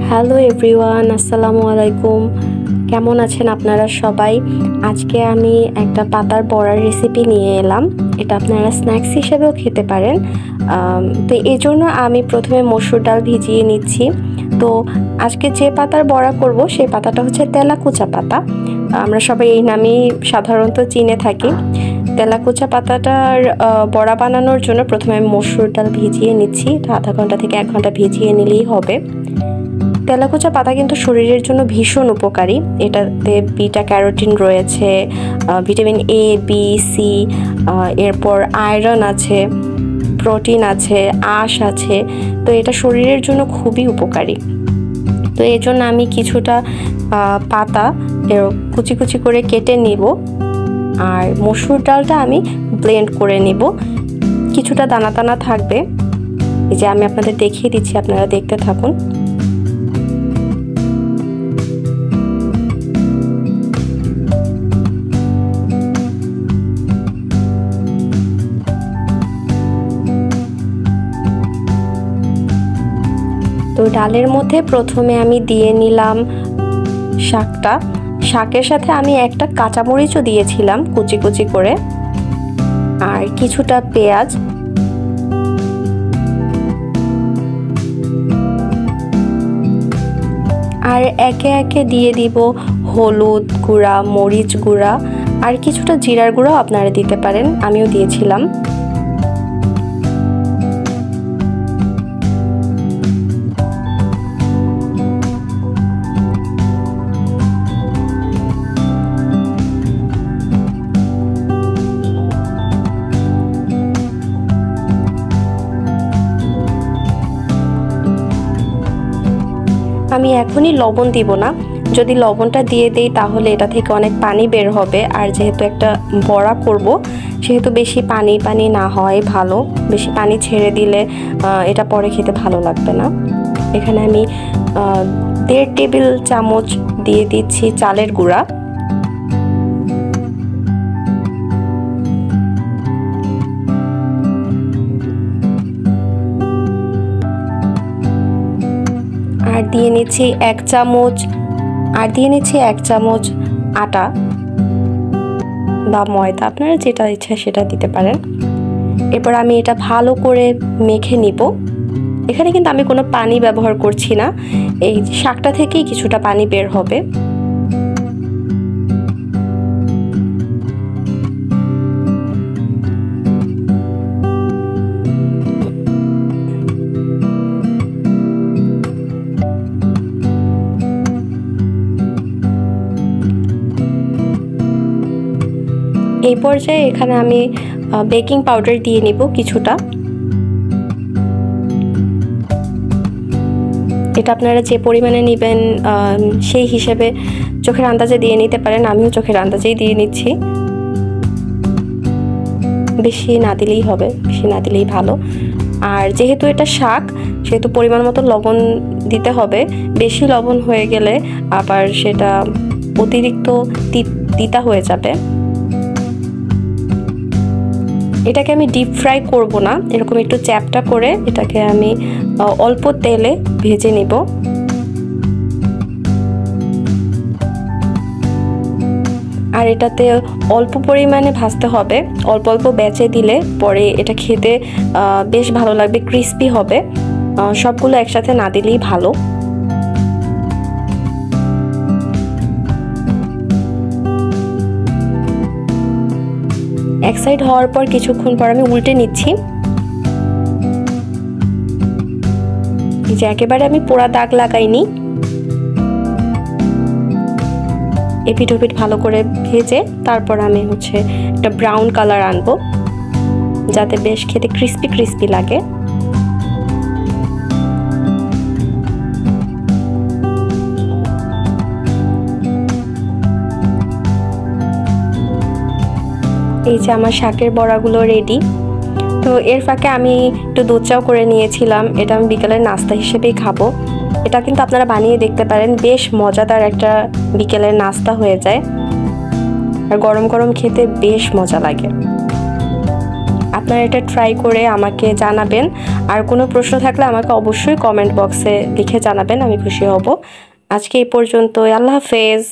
Hello everyone, আসসালামু আলাইকুম। কেমন আছেন আপনারা সবাই? আজকে আমি একটা পাতার বড়ার রেসিপি নিয়ে এলাম। এটা আপনারা স্ন্যাক্স হিসেবেও খেতে পারেন। তো এই জন্য আমি প্রথমে মসুর ডাল ভিজিয়ে নিচ্ছি। তো আজকে যে পাতার বড়া করব সেই পাতাটা হচ্ছে তেলাকুচা পাতা। আমরা সবাই এই নামেই সাধারণত চিনে থাকি। তেলাকুচা পাতাটার বড়া বানানোর জন্য প্রথমে আমি মসুর ডাল ভিজিয়ে নিচ্ছি। তো আধা ঘন্টা থেকে 1 ঘন্টা ভিজিয়ে নিলেই হবে। তেলাকুচা পাতা কিন্তু শরীরের জন্য ভীষণ উপকারী। এটাতে বিটা ক্যারোটিন রয়েছে, ভিটামিন এ, বি, সি, এরপর আয়রন আছে, প্রোটিন আছে, আঁশ আছে। তো এটা শরীরের জন্য খুবই উপকারী। তো এই জন্য আমি কিছুটা পাতা কুচি কুচি করে কেটে নিব, আর মসুর ডালটা আমি ব্লেন্ড করে নিব। কিছুটা দানা দানা থাকবে, এই যে আমি আপনাদের দেখিয়ে দিচ্ছি, আপনারা দেখতে থাকুন। তো ডালের মধ্যে প্রথমে আমি দিয়ে নিলাম শাকটা। শাকের সাথে আমি একটা কাঁচামরিচও দিয়েছিলাম কুচি কুচি করে, আর কিছুটা পেঁয়াজ, আর একে একে দিয়ে দিব হলুদ গুঁড়া, মরিচ গুঁড়া, আর কিছুটা জিরার গুঁড়াও আপনারা দিতে পারেন, আমিও দিয়েছিলাম। আমি এখনই লবণ দিব না, যদি লবণটা দিয়ে দেই তাহলে এটা থেকে অনেক পানি বের হবে, আর যেহেতু একটা বড়া করব সেহেতু বেশি পানি পানি না হয় ভালো। বেশি পানি ছেড়ে দিলে এটা পরে খেতে ভালো লাগবে না। এখানে আমি 1.5 টেবিল চামচ দিয়ে দিচ্ছি চালের গুঁড়া, আর দিয়ে নিচ্ছি 1 চামচ আটা বা ময়দা, আপনারা যেটা ইচ্ছা সেটা দিতে পারেন। এরপর আমি এটা ভালো করে মেখে নিব। এখানে কিন্তু আমি কোনো পানি ব্যবহার করছি না, এই শাকটা থেকেই কিছুটা পানি বের হবে। এই পর্যায়ে এখানে আমি বেকিং পাউডার দিয়ে নিব কিছুটা। এটা আপনারা যে পরিমাণে নেবেন সেই হিসেবে চোখের আন্দাজে দিয়ে নিতে পারেন, আমিও চোখের আন্দাজেই দিয়ে নিচ্ছি। বেশি না দিলেই হবে, বেশি না দিলেই ভালো। আর যেহেতু এটা শাক সেহেতু পরিমাণ মতো লবণ দিতে হবে। বেশি লবণ হয়ে গেলে আবার সেটা অতিরিক্ত তিতা হয়ে যাবে। এটাকে আমি ডিপ ফ্রাই করব না, এরকম একটু চ্যাপটা করে এটাকে আমি অল্প তেলে ভেজে নিব। আর এটাতে অল্প পরিমাণে ভাজতে হবে, অল্প অল্প ব্যাচে দিলে পরে এটা খেতে বেশ ভালো লাগবে, ক্রিস্পি হবে। সবগুলো একসাথে না দিলেই ভালো। এক সাইড হওয়ার পর কিছুক্ষণ পর আমি উল্টে নিচ্ছি। এই যে একেবারে আমি পোড়া দাগ লাগাইনি, এপিট ওপিট ভালো করে ভেজে তারপর আমি একটা ব্রাউন কালার আনবো, যাতে বেশ খেতে ক্রিস্পি ক্রিস্পি লাগে। এই যে আমার শাকের বড়াগুলো রেডি। তো এর ফাঁকে আমি একটু দুধ চাও করে নিয়েছিলাম, এটা আমি বিকেলের নাস্তা হিসেবেই খাবো। এটা কিন্তু আপনারা বানিয়ে দেখতে পারেন, বেশ মজাদার একটা বিকেলের নাস্তা হয়ে যায়, আর গরম গরম খেতে বেশ মজা লাগে। আপনারা আপনারা এটা ট্রাই করে আমাকে জানাবেন। আর কোনো প্রশ্ন থাকলে আমাকে অবশ্যই কমেন্ট বক্সে লিখে জানাবেন, আমি খুশি হব। আজকে এই পর্যন্তই। আল্লাহ হাফেজ।